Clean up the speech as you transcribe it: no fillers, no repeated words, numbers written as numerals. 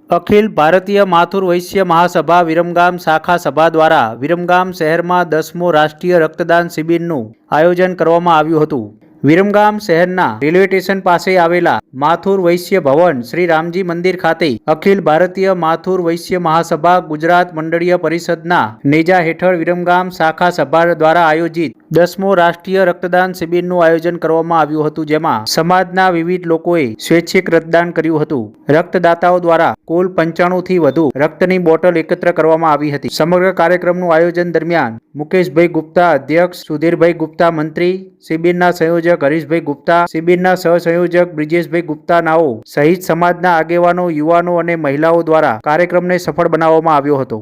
અખિલ ભારતીય માથુર વૈશ્ય મહાસભા વિરમગામ શાખા સભા દ્વારા વિરમગામ શહેરમાં 10મો રાષ્ટ્રીય રક્તદાન શિબિરનું આયોજન કરવામાં આવ્યું હતું. વિરમગામ શહેરના રેલવે સ્ટેશન પાસે આવેલા માથુર વૈશ્ય ભવન શ્રી રામજી મંદિર ખાતે અખિલ ભારતીય માથુર વૈશ્ય મહાસભા ગુજરાત મંડળીય પરિષદના નેજા હેઠળ વિરમગામ શાખા સભા દ્વારા આયોજિત 10મો રાષ્ટ્રીય રક્તદાન શિબિરનું આયોજન કરવામાં આવ્યું હતું, જેમાં સમાજના વિવિધ લોકોએ સ્વૈચ્છિક રક્તદાન કર્યું હતું. રક્તદાતાઓ દ્વારા કુલ 95 થી વધુ રક્તની બોટલ એકત્ર કરવામાં આવી હતી. સમગ્ર કાર્યક્રમનું આયોજન દરમિયાન મુકેશભાઈ ગુપ્તા અધ્યક્ષ, સુધીરભાઈ ગુપ્તા મંત્રી, શિબિરના સંયોજક હરીશભાઈ ગુપ્તા, શિબિરના સહસંયોજક બ્રિજેશભાઈ ગુપ્તા નાઓ સહિત સમાજના આગેવાનો, યુવાનો અને મહિલાઓ દ્વારા કાર્યક્રમને સફળ બનાવવામાં આવ્યો હતો.